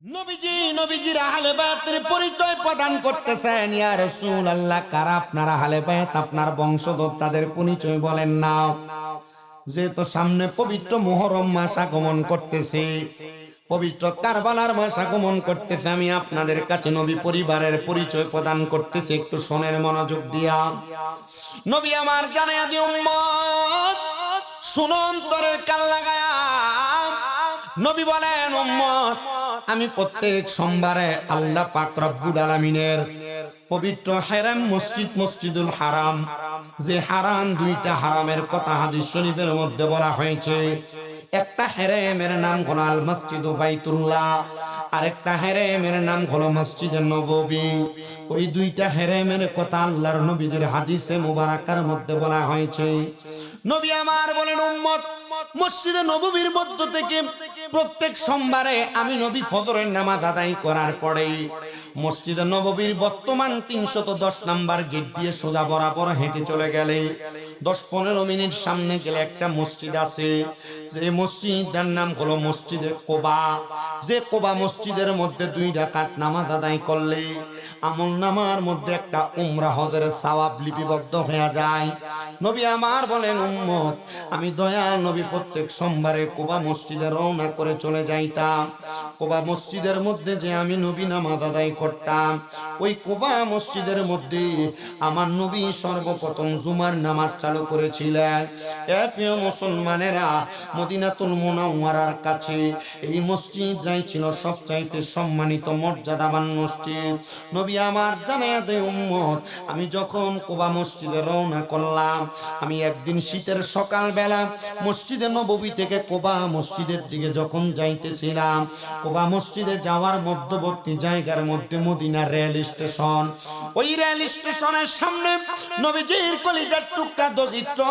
নবীজির আহলে বায়াতের পরিচয় প্রদান করতেছেন। ইয়া রাসূলুল্লাহ, কারা আপনার আহলে বায়াত, আপনার বংশধর, তাদের পরিচয় বলেন না। যেহেতু সামনে পবিত্র মুহররম মাস আগমন করতেছে, পবিত্র কারবালার মাস আগমন করতেছে, আমি আপনাদের কাছে নবী পরিবারের পরিচয় প্রদান করতেছি। একটু শোনেন মনোযোগ দিয়া। নবী আমার জানায়া দি উম্মত, শুনো অন্তরের কান লাগায়া। নবী বলেন, উম্মত, আমি প্রত্যেক সোমবারে আল্লাহ পাক রব্বুল আলামিনের পবিত্র হারাম মসজিদ, মসজিদুল হারাম, যে হারাম, দুইটা হারামের কথা হাদিস শরীফের মধ্যে বলা হয়েছে। একটা হারামের নাম হলো আল মসজিদু বাইতুল্লাহ, আরেকটা হারামের নাম হলো মসজিদে নববী। ওই দুইটা হারামের কথা আল্লাহর নবীজির হাদিসে মুবারাকার মধ্যে বলা হয়েছে। নবী আমার বলেন, উম্মত, মসজিদে নববীর মধ্য থেকে প্রত্যেক সোমবারে আমি নবী ফজরের নামাজ আদায় করার পরে মসজিদে নববীর বর্তমান 310 নাম্বার গেট দিয়ে সোজা বরাবর হেঁটে চলে গেলে 10-15 মিনিট সামনে গেলে একটা মসজিদ আছে। যে মসজিদের নাম হলো মসজিদে কোবা। যে কোবা মসজিদের মধ্যে 2 রাকাত নামাজ আদায় করলে আমল নামার মধ্যে একটা উমরা হজের সওয়াব লিপিবদ্ধ হয়ে যায়। নবী আমার বলেন, উম্মত, আমি দয়াল নবী প্রত্যেক সোমবারে কোবা মসজিদে রওনা করে চলে যাইতাম। কোবা মসজিদের মধ্যে যে আমি নবী নামাজ আদায় করতাম, ওই কোবা মসজিদের মধ্যে আমার নবী সর্বপ্রথম জুমার নামাজ চালু করেছিলেন। এ প্রিয় মুসলমানেরা, মদিনাতুল মুনাওয়ারার কাছে এই মসজিদটাই ছিল সবচাইতে সম্মানিত মর্যাদাবান মসজিদ। নবী আমার জানায়া দেয়, উম্মত, আমি যখন কোবা মসজিদে রওনা করলাম, আমি একদিন শীতের সকালবেলা মসজিদে নববী থেকে কোবা মসজিদের দিকে যখন যাইতেছিলাম, কোবা মসজিদে যাওয়ার মধ্যবর্তী জায়গার মধ্যে মদিনা রেল স্টেশন। ওই রেল স্টেশনের সামনে নবীজির কলিজার টুকরা দরিদ্র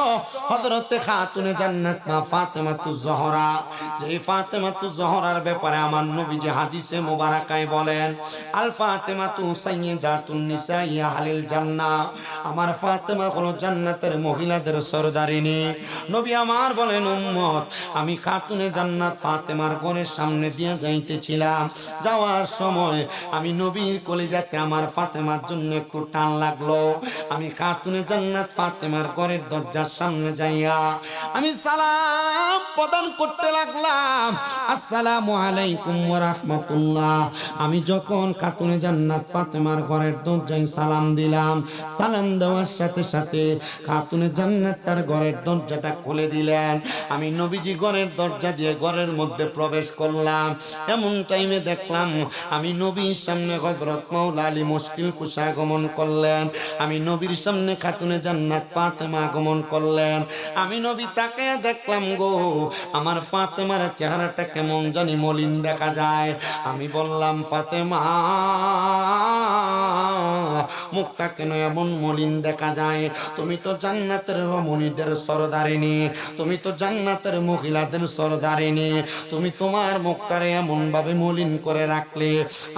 হযরতে খাতুনে জান্নাত মা ফাতেমাতুজ জহরা, যে ফাতেমাতুজ জহরার ব্যাপারে আমার নবীজি হাদিসে মুবারাকায় বলেন, আল ফাতেমাতু সাইয়্যিদাতুন নিসাই আহলিল জান্নাহ, আমার ফাতেমা হলো জান্নাতের মহিলাদের সরদারিনী। নবী আমার বলেন, উম্মত, আমি খাতুনে জান্নাত ফাতেমার ঘরের সামনে দিয়ে যাইতেছিলাম। যাওয়ার সময় আমি নবীর কলিজাতে আমার ফাতেমার জন্য একটু টান লাগলো। আমি খাতুনে জান্নাত ফাতেমার ঘরের দরজার সামনে যাইয়া আমি সালাম প্রদান করতে লাগলাম, আসসালামু আলাইকুম ওয়া রাহমাতুল্লাহ। আমি যখন খাতুনে জান্নাত ফাতেমার ঘরের দরজায় সালাম দিলাম, সালাম দেওয়ার সাথে সাথে খাতুনে জান্নাত তার ঘরের দরজাটা খুলে দিলেন। আমি নবীজি ঘরের দরজা দিয়ে ঘরের মধ্যে প্রবেশ করলাম। এমন টাইমে দেখলাম আমি নবীর সামনে হযরত মাওলা আলী মুশকিল কুশা আগমন করলেন। আমি নবীর সামনে খাতুনে জান্নাত ফাতেমা আগমন করলেন। আমি নবী তাকে দেখলাম, গো, আমার ফাতেমার চেহারাটা কেমন জানি মলিন দেখা যায়। আমি বললাম, ফাতেমা, মুখটা কেন এমন মলিন দেখা যায়? তুমি তো জান্নাতের রমণীদের সরদারিনী, তুমি তো জান্নাতের মহিলাদের সরদারিনী, তুমি তোমার মুখটারে এমন ভাবে মলিন করে রাখলে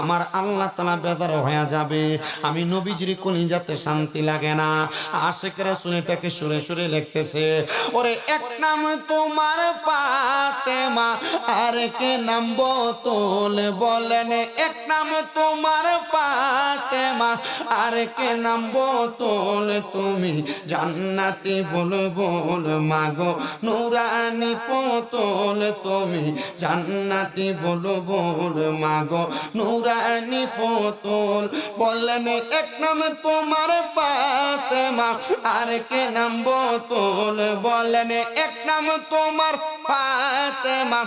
আমার আল্লাহ তাআলা বেজার হয়ে যাবে। আমি নবীজির কলিজাতে শান্তি লাগে না। আশিকরা শুনেটাকে সুরে সুরে লিখতেছে, ওরে এক নাম তোমার ফাতেমা, আর কে নাম বোতল, বলেন এক নাম তোমার ফাতেমা, আর কে নাম বোতল, তুমি জান্নাতি বল বল মাগো নুরানি পোতল, তুমি জান্নাতি বল বল মাগো নুরানি পোতল, বলেন এক নাম তোমার ফাতেমা, আর কে নাম বোতল, বলেন এক নাম তোমার ফাতেমা,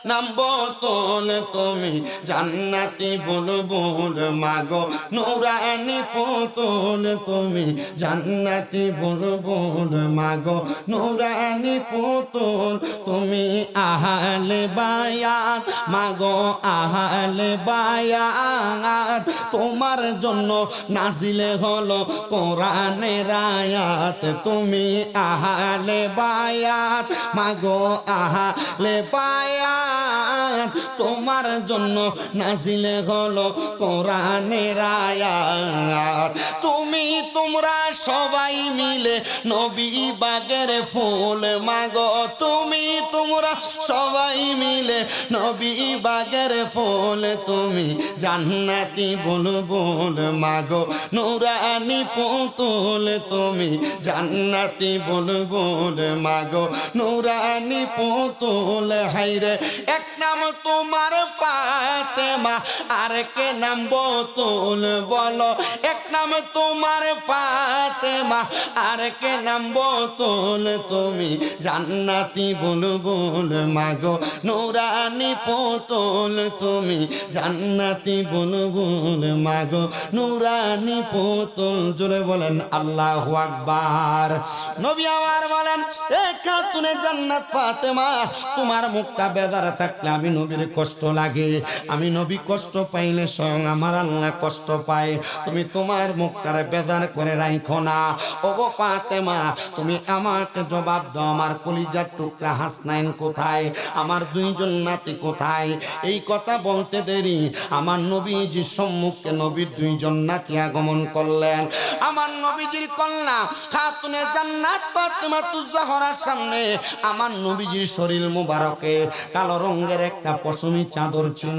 নাম বোতল, তুমি জান্নাতি বুলবুল মাগো নুরানি পুতুল, তুমি জান্নাতি বুলবুল মাগো নুরানি পুতুল, তুমি আহলে বায়াত মাগো আহলে বায়াত, তোমার জন্য নাজিলে হলো কোরআনের আয়াত, তুমি আহলে বায়াত মাগো আহলে বায়াত, তোমার জন্য নাজিলে হলো কোরআনের আয়াত। তোমরা সবাই মিলে নবী বাগের ফুল মাগো, তোমরা সবাই মিলে নবী বাগের ফুল, তুমি জান্নাতি বুলবুল মাগো নুরানি পুতুল, তুমি জান্নাতি বুলবুল মাগো নুরানি পুতুল। হাইরে এক নাম তোমার ফাতেমা, আর কে নাম বতুল, বলো এক নাম তোমার ফাতেমা, আর কে নাম বতুল, তুমি জান্নাতি বুলবুল মাগো নুরানি পুতুল, তুমি জান্নাতি বুলবুল মাগো নুরানি পুতুল। জোরে বলেন আল্লাহু আকবার। নবী আমার বলেন, এ খাতুনে জান্নাত ফাতেমা, তোমার মুখটা বেজার থাকলে আমি নবীর কষ্ট লাগে, আমি নবী কষ্ট পাইলে স্বয়ং আমার আল্লাহ কষ্ট পায়। তুমি তোমার মুখটারে বেজার করে রাখো না। ওগো ফাতেমা, তুমি আমাকে জবাব দাও, আমার কলিজার টুকরা হাসনাইন কোথায়, আমার দুইজন নাতি কোথায়? এই কথা বলতে দেরি আমার নবীজির সম্মুখে নবীর দুইজন নাতি আগমন করলেন। আমার নবীজির কন্যা খাতুনে জান্নাত ফাতেমাতুজ জাহরার সামনে আমার নবীজির শরীর মুবারকে কালো রঙের একটা পশমি চাদর ছিল।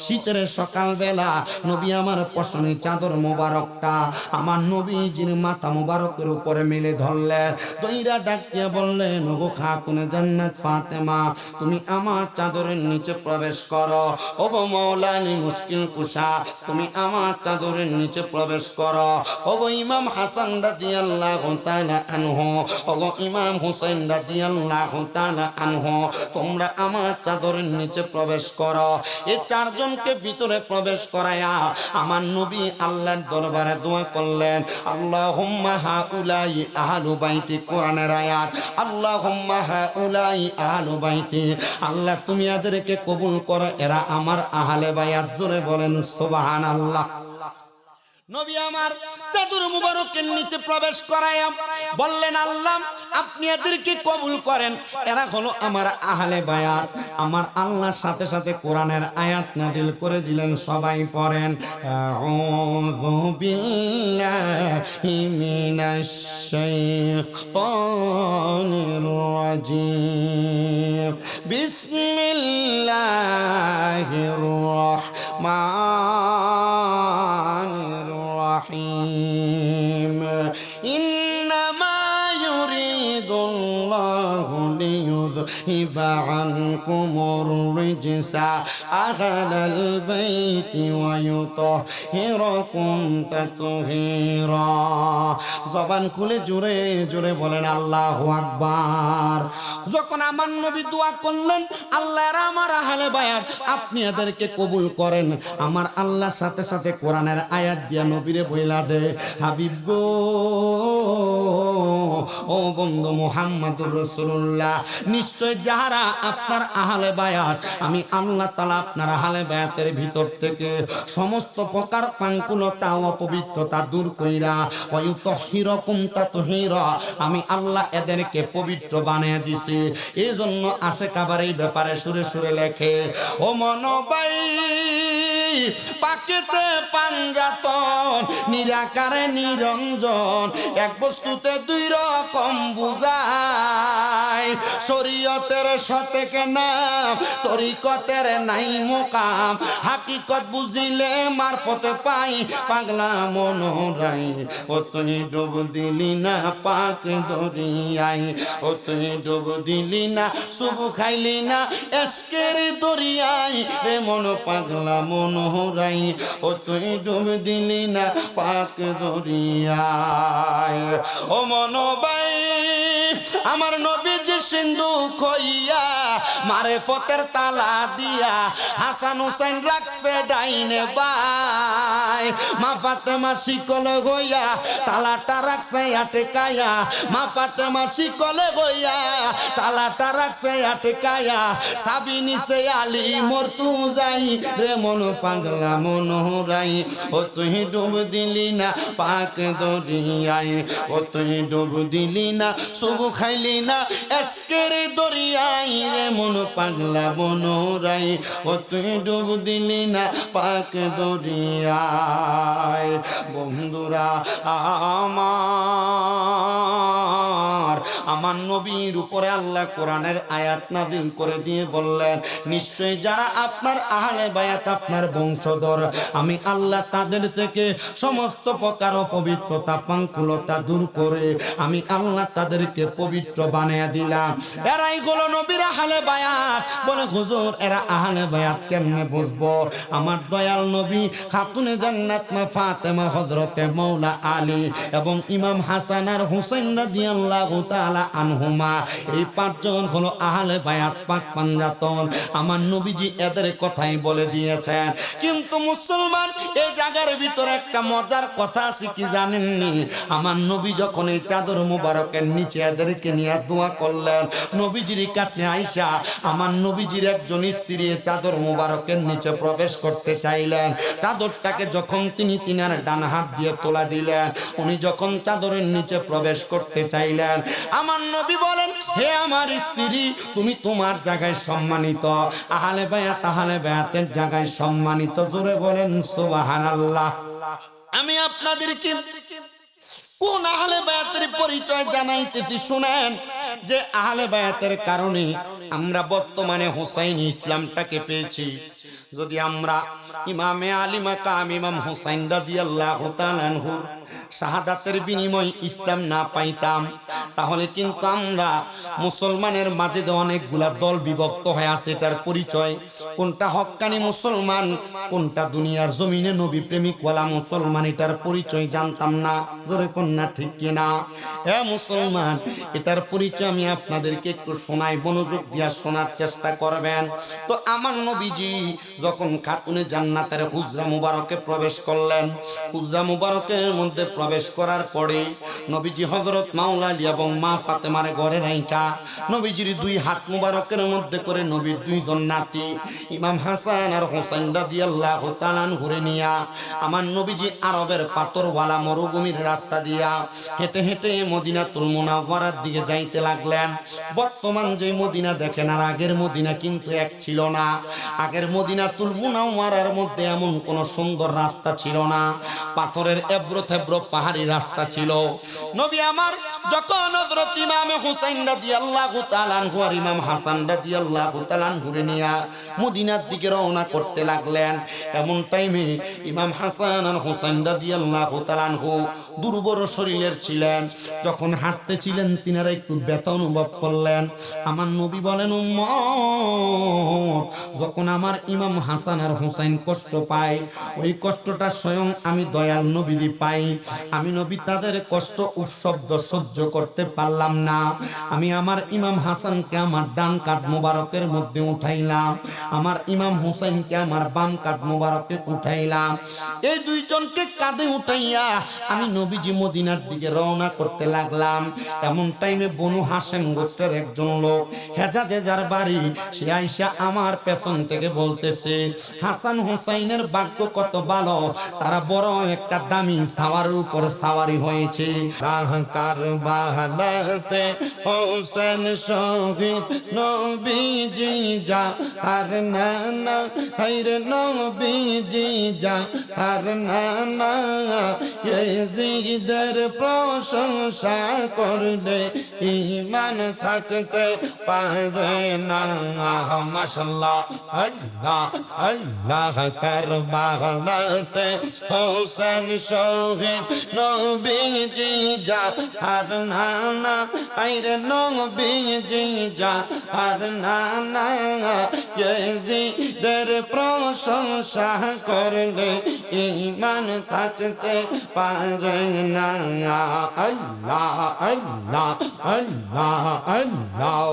শীতের সকালবেলা নবী আমার পশমি চাদর মুবারকটা আমার নবীজির মাথা মুবারকের উপরে মেলে ধরলেন, দইরা ডাক দিয়ে বললেন, ওগো খাতুনে জান্নাত ফাতেমা, তুমি আমার চাদরের নিচে প্রবেশ করো। ওগো মৌলানি মুশকিল কুশা, তুমি আমার চাদরের নিচে প্রবেশ করো। ওগো ইমাম হাসান রাদিয়াল্লাহু তাআলা আনহু, ওগো ইমাম হুসাইন রাদিয়াল্লাহু তাআলা আনহু, তোমরা আমার চাদরের নিচে প্রবেশ করো। এই চারজনকে ভিতরে প্রবেশ করায়া আমার নবী আল্লাহর দরবারে দোয়া করলেন, আল্লাহুম্মা হাউলাই আহলু বাইতি, কোরআনের আয়াত, আল্লাহুম্মা হাউলাই আহলু বাইতি, আল্লাহ তুমি এদেরকে কবুল করো, এরা আমার আহলে বায়াত। জোরে বলেন সুবহানাল্লাহ। নবী আমার চাদর মুবারকের নিচে প্রবেশ করায়া বললেন, আল্লাহ আপনি এদেরকে কবুল করেন, এরা হলো আমার আহলে বায়াত। আমার আল্লাহর সাথে সাথে কোরআনের আয়াত নাযিল করে দিলেন, সবাই পড়েন, আউযু বিল্লাহি মিনাশ শাইতানির রাজিম, বিসমিল্লাহির রাহমানির রহিম, ইন্নামা ইউরিদুল্লাহু লিইয়ুযহিবা আনকুমুর রিজসা আহলাল বাইতি ওয়া ইউতাহহিরাকুম তাতহীরা। জবান খুলে জোরে জোরে বলেন আল্লাহু আকবার। যখন আমার নবী দোয়া করলেন, আল্লাহ এরা আমার আহলে বায়াত, আপনি এদেরকে কবুল করেন, আমার আল্লাহর সাথে সাথে কোরআনের আয়াত দিয়া নবীরে বইলা দে, হাবিব গো, ও বন্ধু মুহাম্মদুর রাসূলুল্লাহ, নিশ্চয় যারা আপনার আহলে বায়াত, আমি আল্লাহ তাআলা আপনার আহলে বায়াতের ভিতর থেকে সমস্ত প্রকার পাঙ্কুলতা ও অপবিত্রতা দূর কইরা ওয়া ইউতাহহিরাকুম তাতহীরা, আমি আল্লাহ এদেরকে পবিত্র বানিয়ে দিছি। এই জন্য আশিক আবার এই ব্যাপারে সুরে সুরে লেখে, ও মনোবাই পাকেতে পাঞ্জাতন, নিরাকারে নিরঞ্জন, এক বস্তুতে দুই রকম বুঝায়, শরীয়তের সতেক নাম, তরিকতের নাই মুকাম, হাকিকত বুঝিলে মারফতে পাই পাগলা মনোরাই, ও তুই ডুব দিলি না পাক দরিয়াই, ও তুই ডুব দিলি না সুবু খাইলি না এসকের দরিয়াই, রে মন পাগলা মনোরাই, ও তুই ডুব দিলি না পাক দরিয়াই। ও মনোবাই আমার নবীজি সিন্ধু খইয়া মারেফতের তালা দিয়া হাসান হুসাইন রাখছে ডাইনে বাই, মা ফাতেমা শিকল গইয়া তালাটা রাখছে আটকায়া, মা ফাতেমা শিকল গইয়া তালাটা রাখছে আটকায়া, সাবি নিছে আলী মরতু যাই, রে মন পাগলা মনোরাই, ও তুই ডুব দিলি না পাক দরিয়াই, ও তুই ডুব দিলি না সুবু খাই খাইলি না এসকের দরিয়াই রে মন পাগলা বনরাই ও তুই ডুব দিলি না পাক দরিয়ায় বন্ধুরা আমার নবীর উপরে আল্লাহ কোরআনের আয়াত নাযিল করে দিয়ে বললেন নিশ্চয়ই যারা আপনার আহলে বায়াত আপনার বংশধর আমি আল্লাহ তাদের থেকে সমস্ত প্রকার অপবিত্রতা পাঙ্কুলতা দূর করে আমি আল্লাহ তাদেরকে পবিত্র বানিয়ে দিলাম। এরাই হলো নবীর আহলে বায়াত। বলে হুজুর এরা আহলে বায়াত কেমনে বুঝবো? আমার দয়াল নবী খাতুনে জান্নাত মা ফাতেমা হযরতে মাওলা আলী এবং ইমাম হাসান আর হুসাইন রাদিয়াল্লাহু তাআলা আনহুমা এই পাঁচজন হলো আহলে বায়াত পাক পাঞ্জাতন। আমার নবীজি এদের কথাই বলে দিয়েছেন। কিন্তু মুসলমান এই জায়গার ভিতরে একটা মজার কথা আছে কি জানেননি? আমার নবী যখন এই চাদর মুবারকের নিচে এদেরকে নিয়ে দোয়া করলেন নবীজির কাছে আয়েশা আমার নবীজির একজন স্ত্রী চাদর মুবারকের নিচে প্রবেশ করতে চাইলেন। চাদরটাকে যখন তিনি তিনার ডান হাত দিয়ে তোলা দিলেন উনি যখন চাদরের নিচে প্রবেশ করতে চাইলেন আমার নবী বলেন হে আমার স্ত্রী তুমি তোমার জায়গায় সম্মানিত, আহলে বায়াতের জায়গায় সম্মানিত। জোরে বলেন সুবহানাল্লাহ। আমি আপনাদেরকে কোন আহলে বায়াতের পরিচয় জানাইতেছি শুনেন, যে আহলে বায়াতের কারণে আমরা বর্তমানে হুসাইন ইসলামটাকে পেয়েছি। যদি আমরা ইমামে আলী মাকাম ইমাম হুসাইন রাদিয়াল্লাহু তাআলা আনহুর শাহাদাতের বিনিময় ইসলাম না পাইতাম তাহলে কিন্তু আমরা মুসলমানের মাঝে অনেকগুলা দল বিভক্ত হয়ে আছে। এটার পরিচয় কোনটা হক্কানি মুসলমান কোনটা দুনিয়ার জমিনে নবী প্রেমিক ওয়ালা মুসলমান এটার পরিচয় জানতাম না। জোরে কন্যা ঠিক কিনা? হ্যাঁ মুসলমান, এটার পরিচয় আমি আপনাদেরকে একটু শোনাই, মনোযোগ দিয়া শোনার চেষ্টা করবেন। তো আমার নবীজি যখন খাতুনে জান্নাতের হুজরা মুবারকে প্রবেশ করলেন, হুজরা মুবারকের মধ্যে প্রবেশ করার পরে নবীজি হযরত মাওলা আলী এবং মা ফাতেমার ঘরে রাইখা নবীজির দুই হাত মুবারকের মধ্যে করে নবীর দুইজন নাতি ইমাম হাসান আর হুসাইন রাদিয়াল্লাহু তাআলা ঘুরে নিয়া আমার নবীজি আরবের পাথরওয়ালা মরুভূমির রাস্তা দিয়া হেঁটে হেঁটে মদিনাতুল মুনাওয়ারার দিকে যাইতে লাগলেন। বর্তমান যে মদিনা দেখেন আর আগের মদিনা কিন্তু এক ছিল না। আগের মদিনাতুল মুনাওয়ারার মধ্যে এমন কোন সুন্দর রাস্তা ছিল না, পাথরের এবড়ো থেবড়ো পাহাড়ি রাস্তা ছিল। নবী আমার যখন হযরত ইমাম হুসাইন রাদিয়াল্লাহু তাআলা আনহু আর ইমাম হাসান রাদিয়াল্লাহু তাআলা ঘুরে নিয়া মদিনার দিকে রওনা করতে লাগলেন, এমন টাইমে ইমাম হাসান আর হুসাইন রাদিয়াল্লাহু তাআলা আনহু দুর্বল শরীরের ছিলেন। যখন হাঁটতেছিলেন তিনারা একটু ব্যথা অনুভব করলেন। আমার নবী বলেন উম্মত যখন আমার ইমাম হাসান আর হুসাইন কষ্ট পায় ওই কষ্টটা স্বয়ং আমি দয়াল নবী পাই। আমি নবী তাদের কষ্ট উৎশব্দ সহ্য করতে পারলাম না। আমি আমার ইমাম হাসানকে আমার ডান কাঁধ মোবারকের মধ্যে উঠাইলাম, আমার ইমাম হুসাইনকে আমার বাম কাঁধ মোবারকে উঠাইলাম। এই দুইজনকে কাঁধে উঠাইয়া আমি নবীজি মদিনার দিকে রওনা করতে লাগলাম। এমন টাইমে বনু হাশেম গোত্রের একজন লোক হেজাজে যার বাড়ি সে আইসা আমার পেছন থেকে বলতেছে হাসান হুসাইনের ভাগ্য কত ভালো, তারা বড় একটা দামি সাওয়ারের উপর সাওয়ারি হয়েছে। কারবালাতে হোসেন শহীদ নবীজি যা আর নানা হায়রে নবীজি যা আর নানা ইয়েজিদের প্রশংসা করলে ঈমান থাকতে পারে না। মাশাআল্লাহ আল্লাহ আল্লাহ। কারবালাতে হোসেন শহীদ নবীজি যা আর নানা হায়রে নবীজি যা আর নানা ইয়েজিদের প্রশংসা করলে ঈমান থাকতে পারে না। আল্লাহ আল্লাহ আল্লাহ আল্লাহ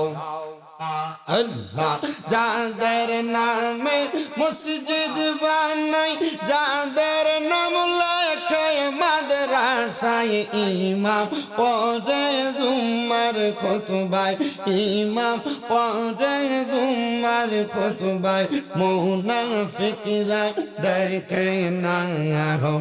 আল্লাহ। যাদের নামে মসজিদ বানাই যাদের নাম রেখে মাদ্রাসায় ইমাম পড়ে জুম্মার খুতবায় ইমাম পড়ে জুম্মার খুতবায় মুনাফিকরা দেখে না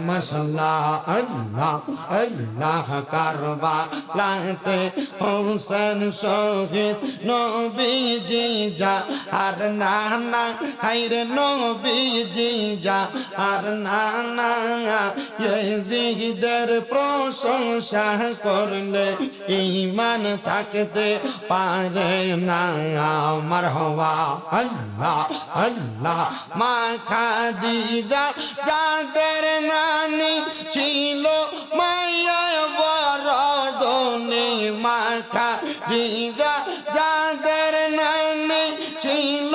মাশাআল্লাহ আল্লাহ আল্লাহ কারবালাতে হোসেন শহীদ নবীজি যা আর নানা হায়রে নবীজি যা আর নানা ইয়েজিদের প্রশংসা করলে ঈমান থাকতে পারে না মারহাবা আল্লাহ আল্লাহ মা খাদিজা যাদের নানি ছিল মায়া বরদনে মা খাদিজা যাদের নানি ছিল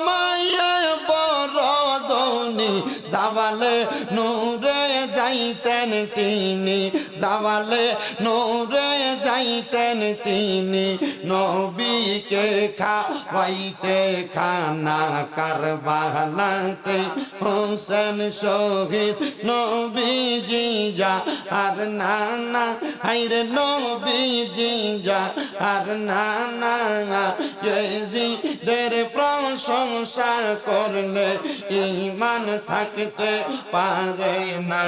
মায়া বরদনে জাওয়ালে নূরে যাইতেন তিনি জাওয়ালে নূরে যাইতেন তিনি নবীকে খাওয়াইতে খানা কারবালাতে হোসেন শহীদ নবীজি যা আর নানা হায়রে নবীজি যা আর নানা ইয়েজিদের প্রশংসা করলে ঈমান থাকতে পারে না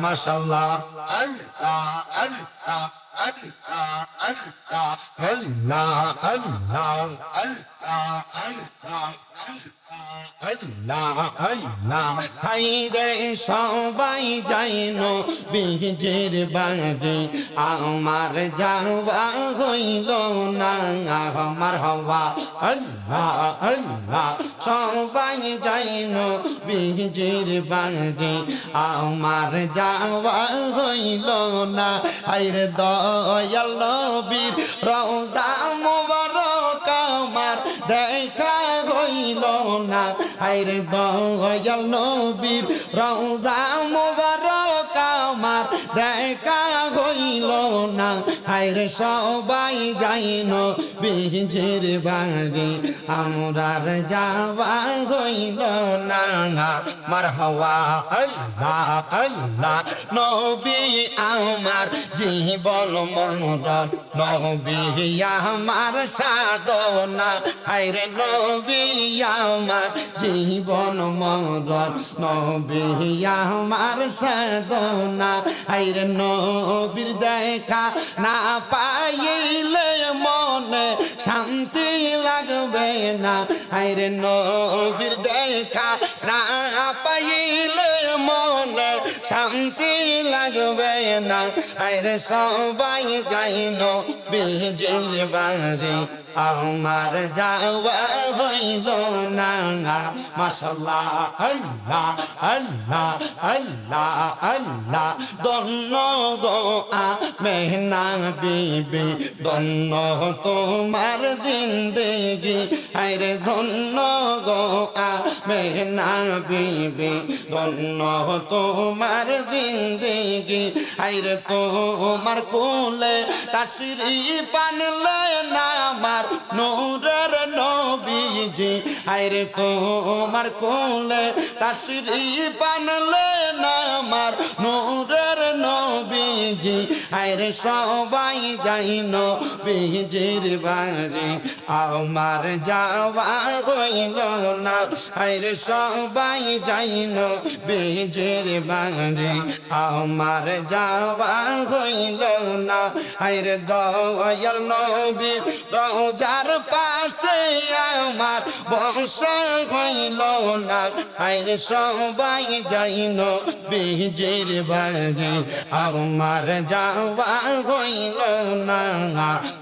মাশাআল্লাহ আল্লাহ আল্লাহ আল্লাহ আল্লাহ আল্লাহ আল্লাহ আল্লাহ আল্লাহ আল্লাহ হায়রে সবাই যাইনো বিজির বাড়ি আমার যাওয়া হইল না আমার হওয়া আল্লাহ আল্লাহ সবাই যাইনো বিজির বাড়ি আমার যাওয়া হইল না হায়রে দয়াল নবীর রওজা মুবারক আমার দেখা হইল না হায়রে দয়াল নবীর রওজা মুবারক আমার দেখা হইল না হায়রে সবাই যাইনো বিজির বাড়ি আমরার যাওয়া হইল না মারহাবা আল্লাহ আল্লাহ নবী আমার জীবন মরণ নবী আমার সাধনা হায়রে নবী আমার জীবন মরণ নবী আমার সাধনা হায়রে নবীর দেখা না পাইলে মনে শান্তি লাগবে না হায়রে নবীর দেখা না পাইলে মনে শান্তি লাগবে না হায়রে সবাই যাইনো বিজির বাড়ি আমার যাওয়া হইল না মাশাআল্লাহ আল্লাহ আল্লাহ আল্লাহ আল্লাহ দন্ন দোয়া মেহনা বিবি দন্ন তোমার জিন্দেগি হায়রে ধন্য গোয়া মেহনা বিবি দন্ন তোমার জিন্দেগি হায়রে তোমার কোলে তাশরীফ আনলে না আমার নূরের নবীজি হায়রে তোমার কোলে তাশরীফ আনলে না আমার নূরের নবীজি হায়রে সবাই যাইনো বিজির বাড়ি আমার যাওয়া হইল না হায়রে সবাই যাইনো বিজির বাড়ি আমার যাওয়া হইল না হায়রে দয়াল নবী রওজার পাশে আমার বসা হইল না হায়রে সবাই যাইনো বিজির বাড়ি আমার যাওয়া হইল না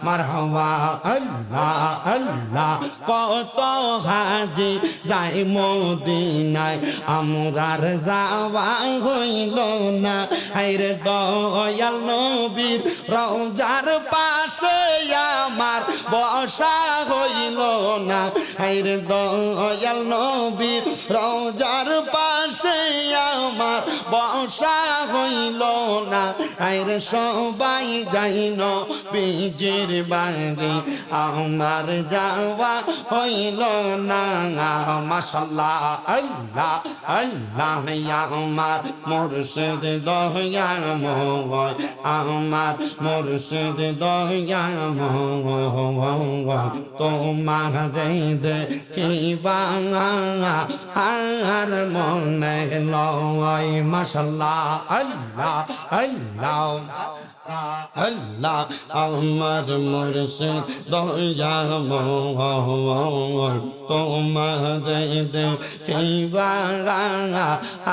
মারহাবা আল্লাহ আল্লাহ কত হাজি যাই মদিনায় আমরার যাওয়া হইল না হায়রে দয়াল নবীর রওজার পাশে আমার বসা হইল না হায়রে দয়াল নবীর রওজার পাশে আমার বর্ষা হইল না, আইরে সবাই যাইন বীজের বাড়ি, আমার যাওয়া হইল না। মাশাআল্লাহ আল্লাহ আল্লাহ আমার মুর্শিদ দয়াময়, আমার মুর্শিদ দয়াময়, তোমারে দেখিবা আর মনে লয়। মাশাআল্লাহ আল্লাহ আল্লাহ আল্লাহ আমার মুর্শিদ দয়াময়, তোমারে দেখিবা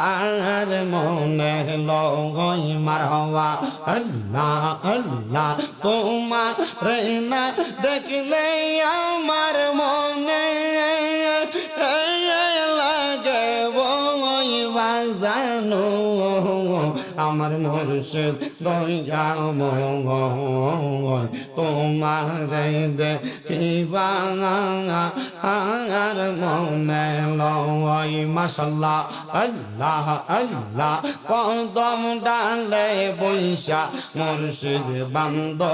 আর মনে লয়। মারহাবা আল্লাহ আল্লাহ তোমারে না দেখলে আমার মনে লাগে বই বাজানো, আমার মুর্শিদ দয়াময়, তোমারে দেখিবা আর মনে লয়। মাশাআল্লাহ আল্লাহ আল্লাহ কদম ডালে বৈশা মুর্শিদ বান্দো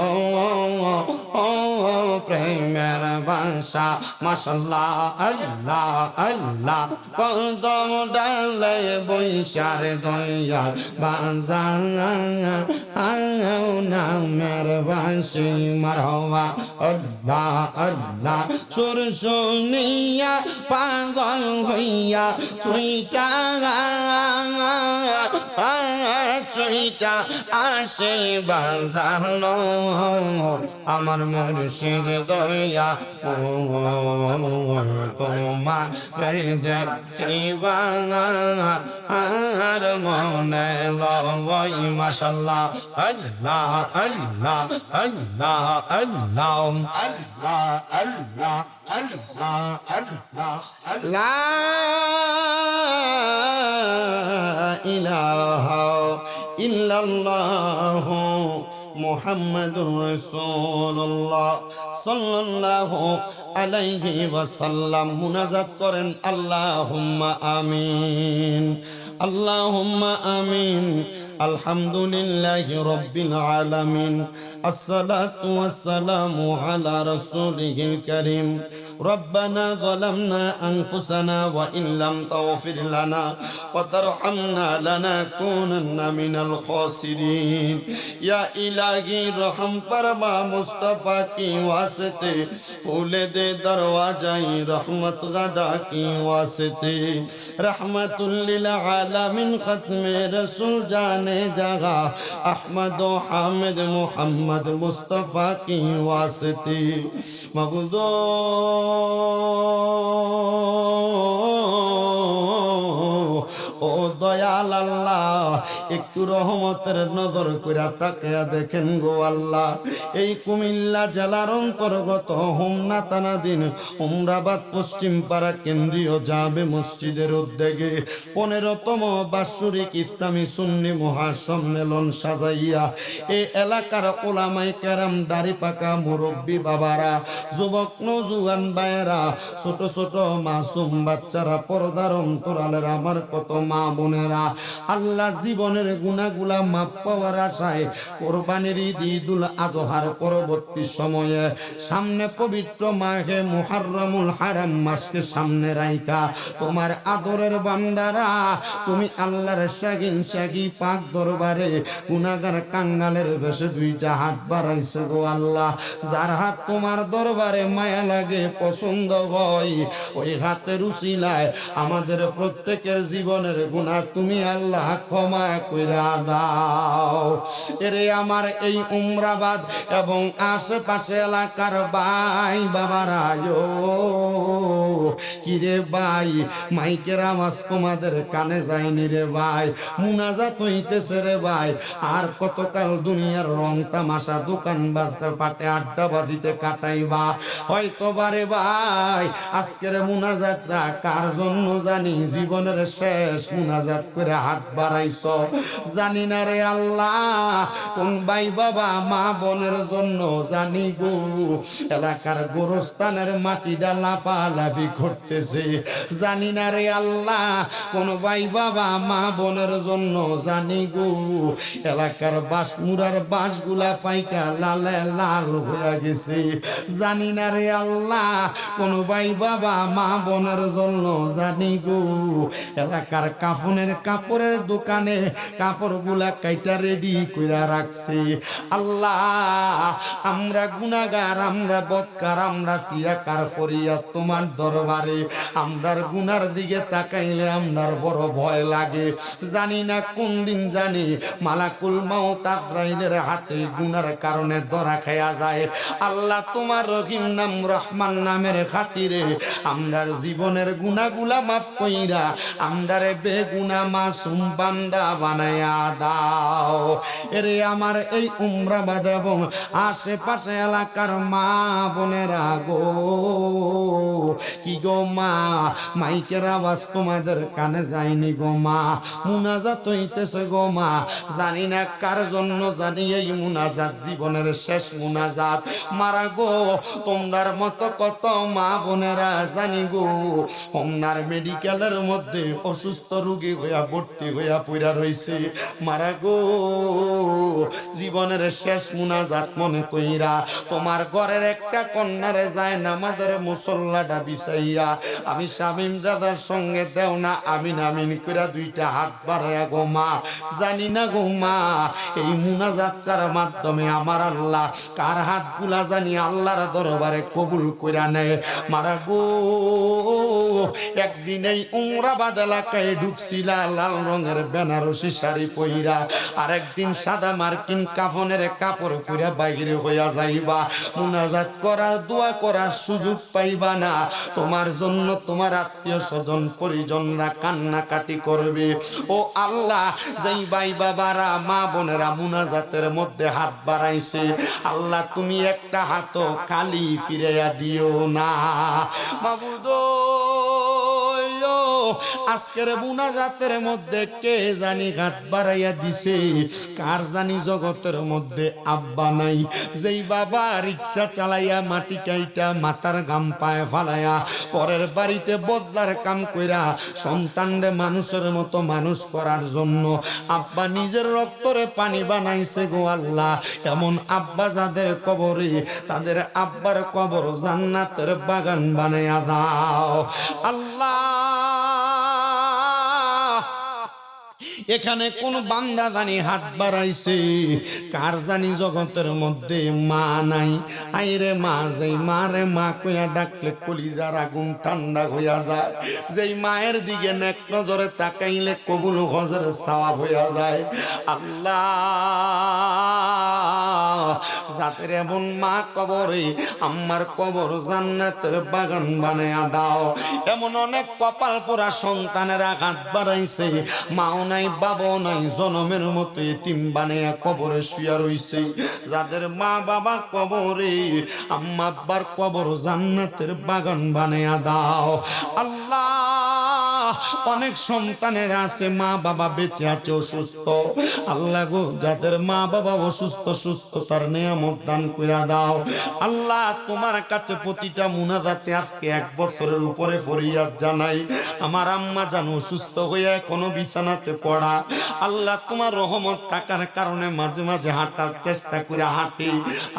প্রেমের বাসা। মাশাআল্লাহ আল্লাহ আল্লাহ কদম ডালে বৈশার দয়ার বাজার নামের বাসি। মারহাবা আল্লাহ আল্লাহ সুর শুনিয়া পাগল হইয়া চুইটা চুইটা আসে বাজানো, আমার মুর্শিদ দয়া তোমারে দেখিবা আর মনে লয়। মাশাআল্লাহ আল্লাহ আল্লাহ আল্লাহ আল্লাহ আল্লাহ আল্লাহ আল্লাহ আল্লাহ লা ইলাহা ইল্লাল্লাহ মুহাম্মাদুর রাসূলুল্লাহ সাল্লাল্লাহু আলাইহি ওয়াসাল্লাম। মুনাজাত করেন আল্লাহুম্মা আমিন আল্লাহুম্মা আমিন। আলহামদুলিল্লাহি রাব্বিল আলামিন, আসসালাতু ওয়াসসালামু আলা রাসূলিহিল কারীম। রব্বানা যালামনা আনফুসানা ওয়া ইন লাম তাগফির লানা ওয়া তারহামনা লানাকুনান্না মিনাল খাসিরিন। ইয়া ইলাহি রহম ফরমা মুস্তাফা কি ওয়াসিতে, ফুলে দে দরওয়াজায়ে রহমত গাদা কি ওয়াসিতে। রহমাতুল লিল আলামিন খতমে রাসূল জানে জাগা, আহমদ ও হামিদ মুহাম্মদ মুস্তাফা কি ওয়াসিতে। মাবুদো ও দয়াল আল্লাহ, একটু রহমতের নজর কইরা তাকায়া দেখেন গো আল্লাহ। এই কুমিল্লা জেলার অন্তর্গত হোমনা থানাধীন উমরাবাদ পশ্চিম পাড়া কেন্দ্রীয় জামে মসজিদের উদ্যোগে 15তম বাৎসরিক ইসলামী সুন্নি মহাসম্মেলন সাজাইয়া এই এলাকার ওলামায়ে কেরাম, দাড়ি পাকা মুরব্বী বাবারা, যুবক নওজোয়ান ভাইয়েরা, ছোট ছোট মাসুম বাচ্চারা, পর্দার অন্তরালের আমার কত মা বোনেরা, আল্লাহ জীবনের গুনাহগুলা মাপ পাওয়ার আশায় কোরবানির ঈদ ঈদুল আজহার পরবর্তী সময়ে সামনে পবিত্র মাহে মুহররমুল হারাম মাসকে সামনে রাইখা তোমার আদরের বান্দারা তুমি আল্লাহর শাগিন শাগি পাক দরবারে গুনাহগার কাঙ্গালের বেশে দুইটা হাত বাড়াইছে গো আল্লাহ। যার হাত তোমার দরবারে মায়া লাগে, পছন্দ হয়, ওই হাতের উসিলায় আমাদের প্রত্যেকের জীবনের গুনাহ তুমি আল্লাহ ক্ষমা কইরা দাও। এরে আমার এই উমরাবাদ এবং আশেপাশে এলাকার ভাই বাবারা, কিরে ভাই, মাইকের আওয়াজ তোমাদের কানে যায়নি রে ভাই, মুনাজাত হইতেছে রে ভাই। আর কতকাল দুনিয়ার রং তামাশা দোকান বাজতে পাটে আড্ডা বাজিতে কাটাইবা? হয়তো বারে ভাই আজকের মুনাজাতটা কার জন্য জানি জীবনের শেষ মুনাজাত করে হাত বাড়াইছো। জানি না রে আল্লাহ কোন ভাই বাবা মা বোনের জন্য জানি গো এলাকার গোরস্থানের মাটিটা লাফালাফি করতেছে। জানি না রে আল্লাহ কোন ভাই বাবা মা বোনের জন্য জানি গো এলাকার বাঁশমুড়ার বাঁশগুলা পাইকা লালে লাল হয়ে গেছে। জানি না রে আল্লাহ কোন ভাই বাবা মা বোনের জন্য জানি গো এলাকার কাফনের কাপড়ের দোকানে কাপড়গুলা কাইটা রেডি কইরা রাখছে। আল্লাহ আমরা গুনাহগার, আমরা বদকার, আমরা সিয়াকার ফরিয়াদ তোমার দরবারে। আমরার গুনার দিকে তাকাইলে আমরার বড় ভয় লাগে। জানি না কোন দিন জানি মালাকুল মাউত আজরাইলের হাতে গুনার কারণে ধরা খায়া যায়। আল্লাহ তোমার রহিম নাম রহমান নামের খাতিরে আমরার জীবনের গুনাহগুলা মাফ কইরা আমরারে বেগুনা মাসুম বান্দা বানায়া দাও। এরে আমার এই উমরাবাদ এবং আশেপাশে এলাকার মা বোনেরা গো, কি গো মা মাইকের আওয়াজ তোমাদের কানে যায়নি গো মা, মুনাজাত হইতেছে গো মা। জানি না কার জন্য জানি এই মুনাজাত জীবনের শেষ মুনাজাত। মারা গো তোমরার মতো কত মা বোনেরা জানি গো হোমনার মেডিকেলের মধ্যে অসুস্থ রোগী হইয়া ভর্তি হইয়া পইরা রইছে। মারা গো জীবনের শেষ মুনাজাত মনে কইরা তোমার ঘরের একটা কন্যারে যায় নামাজের মুসল্লাটা বিছাইয়া আমি শামীম দাদার সঙ্গে দেও না আমিন আমিন কইরা দুইটা হাত বাড়াইয়া গো মা। জানি না গো মা এই মুনাজাতটার মাধ্যমে আমার আল্লাহ কার হাতগুলা জানি আল্লাহর দরবারে কবুল কইরা নেয়। মারা গো একদিন এই উমরাবাদ এলাকায় ঢুকছিলা লাল রঙের বেনারসি শাড়ি পইরা, আর একদিন সাদা মার্কিন কাফনের কাপড় পইরা বাইরে হইয়া যাইবা। মুনাজাত করার দোয়া করার সুযোগ পাইবা না। তোমার জন্য তোমার আত্মীয় স্বজন পরিজনরা কান্নাকাটি করবে। ও আল্লাহ যেই ভাই বাবারা মা বোনেরা মুনাজাতের মধ্যে হাত বাড়াইছে আল্লাহ তুমি একটা হাতও খালি ফিরাইয়া দিও না মাবুদ। আজকের মুনাজাতের মধ্যে কে জানি হাত বাড়াইয়া দিছে, কার জানি জগতের মধ্যে আব্বা নাই। যেই বাবা রিক্সা চালাইয়া মাটি কাইটা মাথার গাম পায়ে ফালাইয়া পরের বাড়িতে বদলার কাম কইরা সন্তানরে মানুষের মতো মানুষ করার জন্য আব্বা নিজের রক্তরে পানি বানাইছে গো আল্লাহ, এমন আব্বা যাদের কবরে তাদের আব্বার কবর জান্নাতের বাগান বানাইয়া দাও আল্লাহ। এখানে কোন বান্দা জানি হাত বাড়াইছে, কার জানি জগতের মধ্যে মা নাই। আইরে মা যেই মারে মা কইয়া ডাকলে কলিজার আগুন ঠান্ডা হইয়া যায়, যেই মায়ের দিকে নেক নজরে তাকাইলে কবুল হজের সওয়াব হইয়া যায়। আল্লাহ যাদের এমন মা কবরে আমার কবর জান্নাতের বাগান বানায়া দাও। এমন অনেক কপাল পোড়া সন্তানেরা হাত বাড়াইছে, মাও নাই বাবাও নাই, জনমের মতো এতিম বানায়া কবরে শুয়া রইছে। যাদের মা বাবা কবরে আম্মা আব্বার কবর জান্নাতের বাগান বানায়া দাও আল্লাহ। অনেক সন্তানের আছে মা বাবা বেঁচে আছে অসুস্থ, আল্লাহ গো যাদের মা বাবা অসুস্থ সুস্থতার নিয়ামত দান কইরা দাও আল্লাহ। তোমার কাছে প্রতিটা মুনাজাতে আজকে 1 বছরের উপরে ফরিয়াদ জানাই। আমার আম্মা জান অসুস্থ হইয়া কোনো বিছানাতে পড়া, আল্লাহ তোমার রহমত থাকার কারণে মাঝে মাঝে হাঁটার চেষ্টা করে হাঁটি।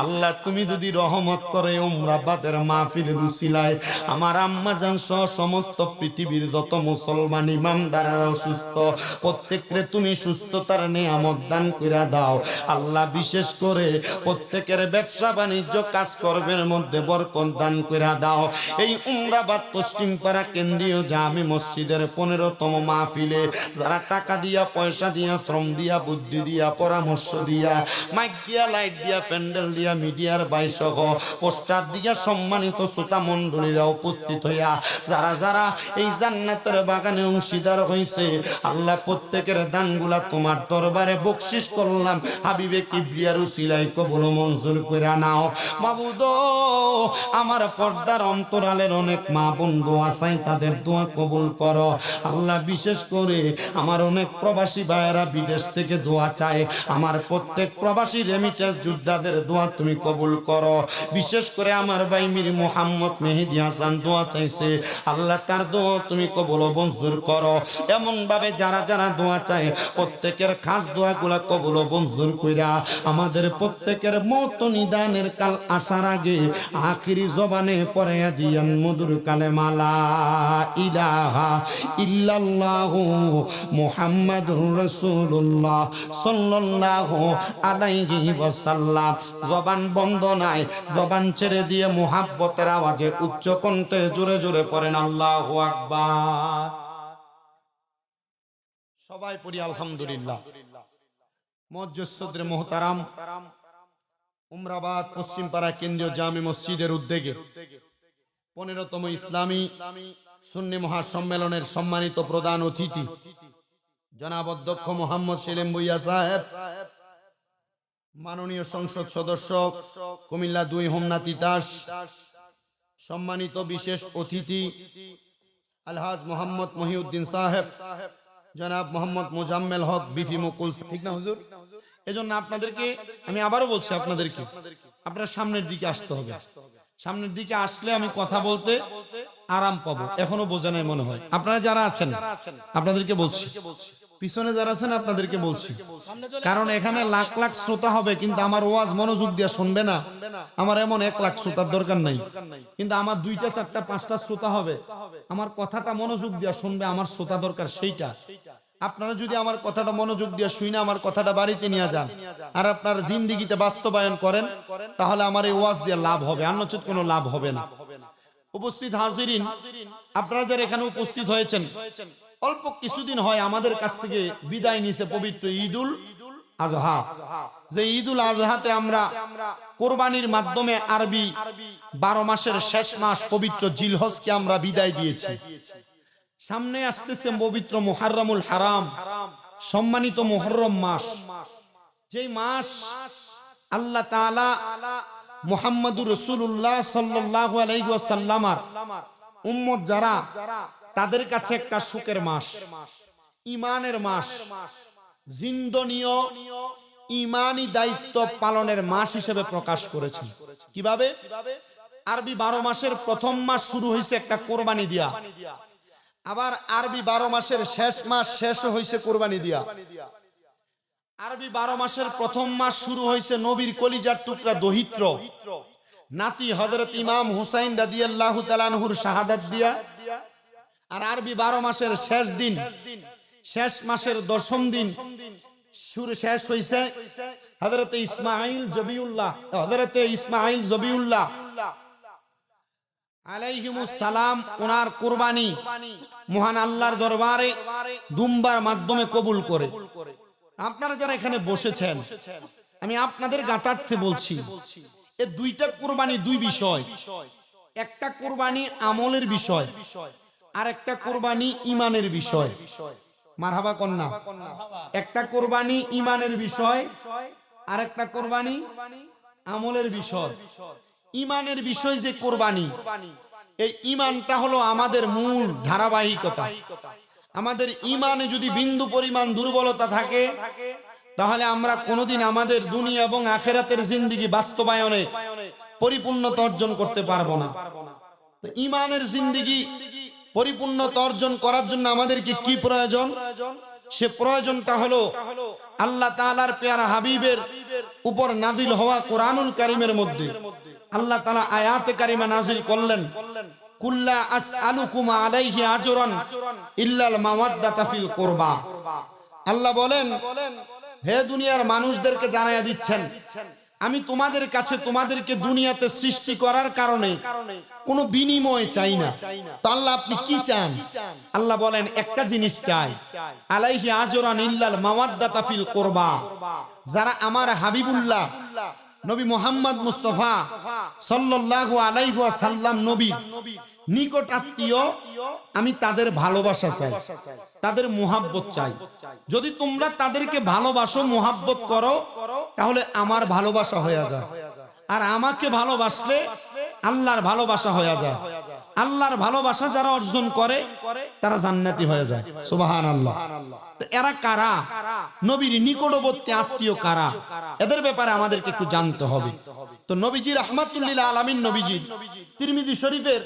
আল্লাহ তুমি যদি রহমত করে উমরাবাদের মাহফিলের উসিলায় আমার আম্মা জান সহ সমস্ত পৃথিবীর যত মুসলমান ইমানদারেরা অসুস্থ প্রত্যেকরে তুমি সুস্থতার নিয়ামত দান কইরা দাও আল্লাহ। বিশেষ করে প্রত্যেকের ব্যবসা বাণিজ্য কাজ কর্মের মধ্যে বরকত দান কইরা দাও। এই উমরাবাদ পশ্চিমপাড়া কেন্দ্রীয় জামি মসজিদের 15তম মাহফিলে যারা টাকা দিয়া পয়সা দিয়া শ্রম দিয়া বুদ্ধি দিয়া পরামর্শ দিয়া মাইক দিয়া লাইট দিয়া প্যান্ডেল দিয়া মিডিয়ার বাইসহ পোস্টার দিয়া সম্মানিত শ্রোতা মণ্ডলীরা উপস্থিত হইয়া যারা যারা এই জান্নাতের বাগানে অংশীদার হয়েছে আল্লাহ প্রত্যেকের দানগুলা তোমার দরবারে বকশিশ করলাম হাবিবে কিবরিয়ার উসিলায় কবুল মঞ্জুর করে নাও মাবুদ আমার পর্দার অন্তরালের অনেক মা বন্ধু আছে তাদের দোয়া কবুল করো আল্লাহ বিশেষ করে আমার অনেক প্রবাসী ভাইয়েরা বিদেশ থেকে দোয়া চায় আমার প্রত্যেক প্রবাসী রেমিটেন্স যোদ্ধাদের দোয়া তুমি কবুল করো বিশেষ করে আমার ভাই মীর মোহাম্মদ মেহেদী হাসান দোয়া চাইছে আল্লাহ তার দোয়া তুমি কবুল মঞ্জুর করো এমন ভাবে যারা যারা দোয়া চায় প্রত্যেকের খাস দোয়াগুলা কবুল মঞ্জুর কইরা আমাদের প্রত্যেকের মত নিদানের কাল আসার আগে আখিরি জবানে পড়াইয়া দিয়ান মধুর কালেমা লা ইলাহা ইল্লাল্লাহু মুহাম্মাদুর রাসূলুল্লাহ সাল্লাল্লাহু আলাইহি ওয়াসাল্লাম জবান বন্ধ নাই জবান ছেড়ে দিয়ে মুহাব্বতের আওয়াজে উচ্চ কণ্ঠে জোরে জোরে পড়েন আল্লাহু আকবার সবাই পড়ি আলহামদুলিল্লাহ মুআজ্জিজ মুহতারাম উমরাবাদ পশ্চিমপাড়া কেন্দ্রীয় জামে মসজিদের উদ্যোগে 15তম ইসলামী সুন্নি মহাসম্মেলনের সম্মানিত প্রধান অতিথি জনাব অধ্যক্ষ মোহাম্মদ সেলিম ভুইয়া সাহেব মাননীয় সংসদ সদস্য কুমিল্লা 2 হোমনা তিতাস সম্মানিত বিশেষ অতিথি আলহাজ মোহাম্মদ মহিউদ্দিন সাহেব জনাব মোহাম্মদ মোজাম্মেল হক বিফি মুকুল ঠিক না হুজুর এজন্য আপনাদেরকে আমি আবারও বলছি আপনাদেরকে আপনারা সামনের দিকে আসতে হবে সামনের দিকে আসলে আমি কথা বলতে আরাম পাবো এখনো বোঝা নাই মনে হয় আপনারা যারা আছেন আপনাদেরকে বলছি পিছনে যারা আছেন আপনাদেরকে বলছি কারণ এখানে লাখ লাখ শ্রোতা হবে কিন্তু আমার ওয়াজ মনোযোগ দিয়ে শুনবে না আমার এমন 1 লাখ শ্রোতার দরকার নাই কিন্তু আমার 2টা 4টা 5টা শ্রোতা হবে আমার কথাটা মনোযোগ দিয়ে শুনবে আমার শ্রোতা দরকার সেইটা আপনারা যদি আমার কথাটা মনোযোগ দিয়ে শুনে আমার কথাটা বাড়িতে নিয়ে যান আর আপনার জিন্দেগিতে বাস্তবায়ন করেন তাহলে আমার এই ওয়াজ দিয়ে লাভ হবে অন্যথা কোনো লাভ হবে না উপস্থিত হাজিরিন আপনারা যারা এখানে উপস্থিত হয়েছেন অল্প কিছুদিন হয় আমাদের কাছ থেকে বিদায় নিছে পবিত্র ঈদুল আজহা যে ঈদুল আজহাতে আমরা কোরবানির মাধ্যমে আরবি 12 মাসের শেষ মাস পবিত্র জিলহজকে আমরা বিদায় দিয়েছি সামনে আসতেছে পবিত্র মুহররমুল হারাম সম্মানিত মুহররম মাস যেই মাস আল্লাহ তাআলা মুহাম্মদুর রাসূলুল্লাহ সাল্লাল্লাহু আলাইহি ওয়াসাল্লামার উম্মত যারা তাদের কাছে একটা সুখের মাস ঈমানের মাস জিন্দনীয় ঈমানি দায়িত্ব পালনের মাস হিসেবে প্রকাশ করেছেন কিভাবে আরবি 12 মাসের প্রথম মাস শুরু হয়েছে একটা কোরবানি দিয়া আবার আরবি 12 মাসের শেষ মাস শেষ হয়েছে কোরবানি দিয়া আরবি 12 মাসের প্রথম মাস শুরু হয়েছে নবীর কলিজার টুকরা দহিত্র নাতি হযরত ইমাম হুসাইন রাদিয়াল্লাহু তাআলা আনহুর শাহাদাত দিয়া আর আরবি 12 মাসের শেষ দিন শেষ মাসের 10ম দিন শুরু শেষ হয়েছে হযরত ইসমাঈল জবিউল্লাহ আলাইহিমুস সালাম ওনার কুরবানি মহান আল্লাহর দরবারে দুম্বার মাধ্যমে কবুল করে আপনারা যারা এখানে বসেছেন আমি আপনাদের গাতার্থে বলছি এই দুইটা কুরবানি দুই বিষয় একটা কুরবানি আমলের বিষয় আর একটা কুরবানি ঈমানের বিষয় মারহাবা কন্যা একটা কুরবানি ঈমানের বিষয় আর একটা কুরবানি আমলের বিষয় ঈমানের বিষয় যে কুরবানি এই ঈমানটা হলো আমাদের মূল ধারাবাহিকতা আমাদের ঈমানে যদি বিন্দু পরিমাণ দুর্বলতা থাকে তাহলে আমরা কোনোদিন আমাদের দুনিয়া এবং আখিরাতের জিন্দেগি বাস্তবায়নে পরিপূর্ণতা অর্জন করতে পারবো না তো ঈমানের জিন্দেগি পরিপূর্ণতা অর্জন করার জন্য আমাদেরকে কি প্রয়োজন সে প্রয়োজনটা হলো আল্লাহ তাআলার পেয়ারা হাবিবের উপর নাজিল হওয়া কোরআনুল কারীমের মধ্যে আল্লাহ তাআলা আয়াতে কারিমা নাজিল করলেন কুল্লা আসআলুকুম আলাইহি আজরান ইল্লাল মাওয়াদ্দাতা ফিল কুরবা আল্লাহ বলেন হে দুনিয়ার মানুষদেরকে জানায়া দিচ্ছেন আমি তোমাদের কাছে তোমাদেরকে দুনিয়াতে সৃষ্টি করার কারণে কোনো বিনিময় চাই না তো আল্লাহ আপনি কি চান আল্লাহ বলেন একটা জিনিস চাই আলাইহি আজরান ইল্লাল মাওয়াদ্দাতা ফিল কুরবা যারা আমার হাবিবুল্লাহ নবী মুহাম্মদ মুস্তাফা সাল্লাল্লাহু আলাইহি ওয়াসাল্লাম নবী নিকট আত্মীয়, আমি তাদের ভালোবাসা চাই, তাদের মুহাব্বত চাই। যদি তোমরা তাদেরকে ভালোবাসো, মুহাব্বত করো, তাহলে আমার ভালোবাসা হয়ে যায়। আর আমাকে ভালোবাসলে আল্লাহর ভালোবাসা হয়ে যায়। আল্লাহর ভালোবাসা যারা অর্জন করে তারা জান্নাতি হয়ে যায়। সুবহানাল্লাহ। তো এরা কারা? নবীর নিকটবর্তী আত্মীয় কারা? এদের ব্যাপারে আমাদেরকে একটু জানতে হবে। তো নবীজি রাহমাতুল লিল আলামিন, নবীজি তিরমিজি শরীফের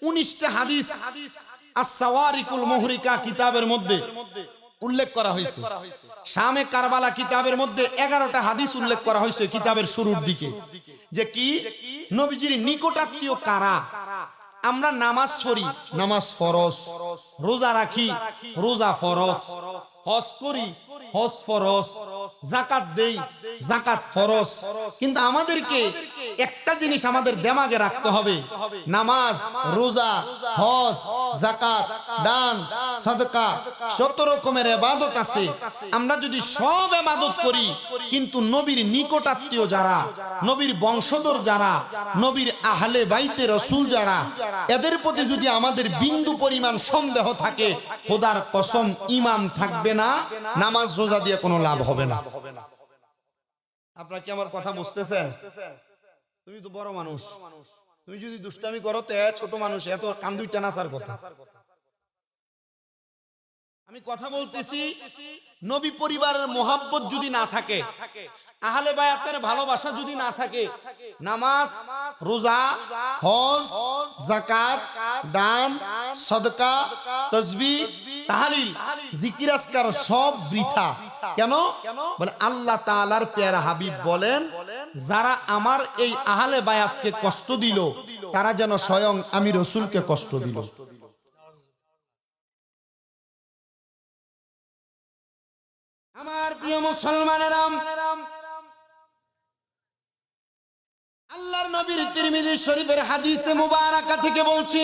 19টা হাদিস আস-সাওয়ারিকুল মুহরিকা কিতাবের মধ্যে উল্লেখ করা হয়েছে। শামে কারবালা কিতাবের মধ্যে 11টা হাদিস উল্লেখ করা হয়েছে কিতাবের শুরুর দিকে, যে কি নবীজির নিকটাত্মীয় কারা। আমরা নামাজ পড়ি, নামাজ ফরজ, রোজা রাখি, রোজা ফরজ, হজ করি, হজ ফরজ, যাকাত দেই, যাকাত ফরজ। কিন্তু আমাদেরকে একটা জিনিস আমাদের দিমাগে রাখতে হবে, নামাজ, রোজা, হজ, যাকাত, দান, সাদকা, যত রকমের ইবাদত আছে, আমরা যদি সব ইবাদত করি, কিন্তু নবীর নিকটাত্মীয় যারা, নবীর বংশধর যারা, নবীর আহলে বাইতে রাসূল যারা, এদের প্রতি যদি আমাদের বিন্দু পরিমাণ সন্দেহ থাকে, খোদার কসম ঈমান থাকবে না, নামাজ রোজা দিয়ে কোনো লাভ হবে না। আপনারা কি আমার কথা বুঝতেছেন? তুমি তো বড় মানুষ, তুমি যদি দুষ্টামি করো তে ছোট মানুষ এত কান দুইটা নাচার কথা। আমি কথা বলতেছি, নবী পরিবারের মোহাব্বত যদি না থাকে, আহলে বায়াতের ভালোবাসা যদি না থাকে, নামাজ, রোজা, হজ, যাকাত, দান, সাদকা, তাসবিহ, তাহলিল, জিকির আজকার সব বৃথা। কেন? বলে আল্লাহ তাআলার প্যারা হাবিব বলেন, যারা আমার এই আহলে বায়াতকে কষ্ট দিল, তারা যেন স্বয়ং আমি রাসূলকে কষ্ট দিল। আমার প্রিয় মুসলমানেরা, আল্লাহর নবীর তিরমিজি শরীফের হাদিসে মুবারাকা থেকে বলছি,